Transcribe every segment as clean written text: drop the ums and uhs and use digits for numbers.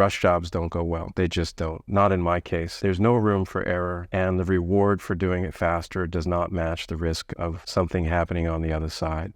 Rush jobs don't go well. They just don't. Not in my case. There's no room for error, and the reward for doing it faster does not match the risk of something happening on the other side.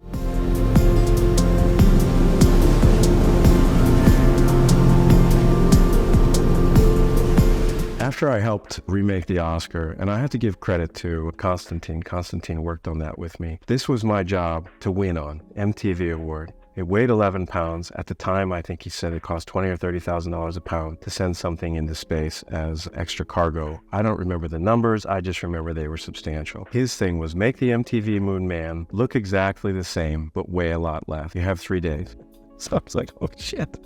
After I helped remake the Oscar, and I have to give credit to Constantine. Constantine worked on that with me. This was my job to win on, MTV Award. It weighed 11 pounds. At the time, I think he said it cost $20,000 or $30,000 a pound to send something into space as extra cargo. I don't remember the numbers. I just remember they were substantial. His thing was make the MTV Moonman look exactly the same, but weigh a lot less. You have 3 days. So I was like, oh shit.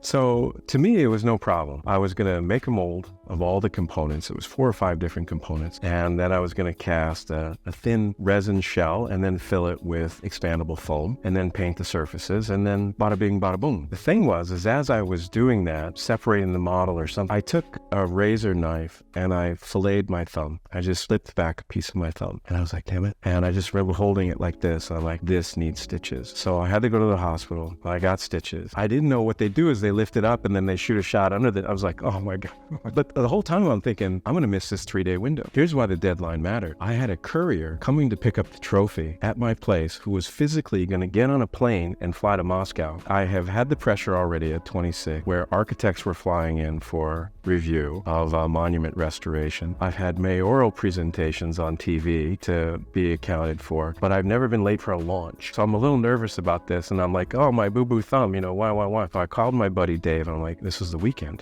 So to me, it was no problem. I was going to make a mold of all the components. It was 4 or 5 different components. And then I was going to cast a thin resin shell and then fill it with expandable foam and then paint the surfaces and then bada bing, bada boom. The thing was, is as I was doing that, separating the model or something, I took a razor knife and I filleted my thumb. I just slipped back a piece of my thumb and I was like, damn it. And I just remember holding it like this. And I'm like, this needs stitches. So I had to go to the hospital. I got stitches. I didn't know what they do is they lift it up and then they shoot a shot under it. I was like, oh my God. But the whole time I'm thinking, I'm going to miss this 3-day window. Here's why the deadline mattered. I had a courier coming to pick up the trophy at my place who was physically going to get on a plane and fly to Moscow. I have had the pressure already at 26 where architects were flying in for review of monument restoration. I've had mayoral presentations on TV to be accounted for, but I've never been late for a launch. So I'm a little nervous about this and I'm like, oh, my boo-boo thumb, why? So I called my buddy Dave and I'm like, this was the weekend.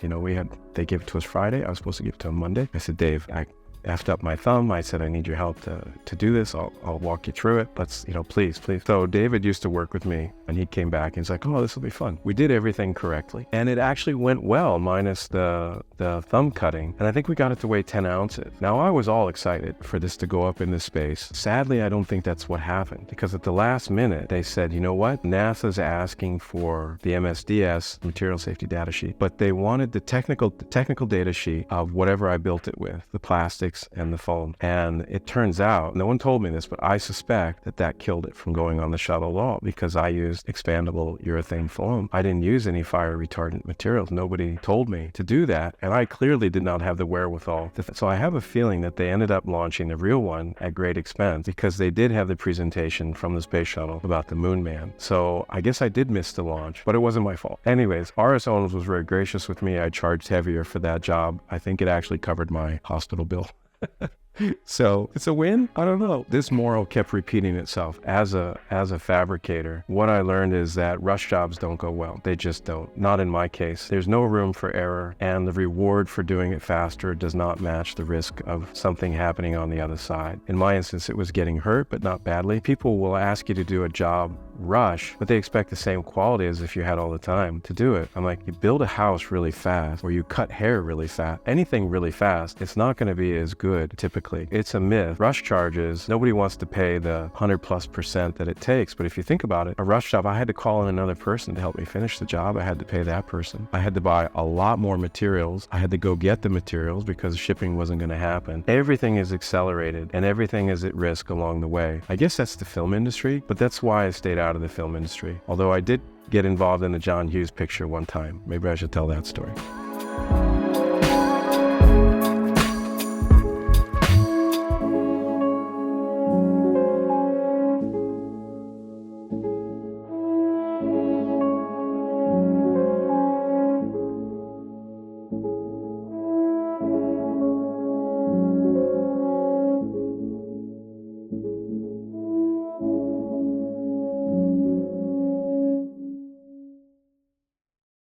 They gave it to us Friday. I was supposed to give it to him Monday. I said, Dave, I effed up my thumb. I said, I need your help to do this. I'll walk you through it. Let's, please. So David used to work with me and he came back and he's like, oh, this will be fun. We did everything correctly. And it actually went well, minus the thumb cutting. And I think we got it to weigh 10 ounces. Now I was all excited for this to go up into space. Sadly, I don't think that's what happened because at the last minute, they said, you know what? NASA's asking for the MSDS, material safety data sheet, but they wanted the technical data sheet of whatever I built it with, the plastics and the foam. And it turns out, no one told me this, but I suspect that killed it from going on the shuttle at all because I used expandable urethane foam. I didn't use any fire retardant materials. Nobody told me to do that. And I clearly did not have the wherewithal. So I have a feeling that they ended up launching the real one at great expense because they did have the presentation from the space shuttle about the Moonman. So I guess I did miss the launch, but it wasn't my fault. Anyways, RS Owens was very gracious with me. I charged heavier for that job. I think it actually covered my hospital bill. So it's a win? I don't know. This moral kept repeating itself. As a fabricator, what I learned is that rush jobs don't go well. They just don't. Not in my case. There's no room for error, and the reward for doing it faster does not match the risk of something happening on the other side. In my instance, it was getting hurt, but not badly. People will ask you to do a job rush, but they expect the same quality as if you had all the time to do it. I'm like, you build a house really fast, or you cut hair really fast, anything really fast, it's not going to be as good typically. It's a myth. Rush charges, nobody wants to pay the 100+% that it takes, but if you think about it, a rush job, I had to call in another person to help me finish the job. I had to pay that person. I had to buy a lot more materials. I had to go get the materials because shipping wasn't going to happen. Everything is accelerated and everything is at risk along the way. I guess that's the film industry, but that's why I stayed out of the film industry. Although I did get involved in the John Hughes picture one time. Maybe I should tell that story.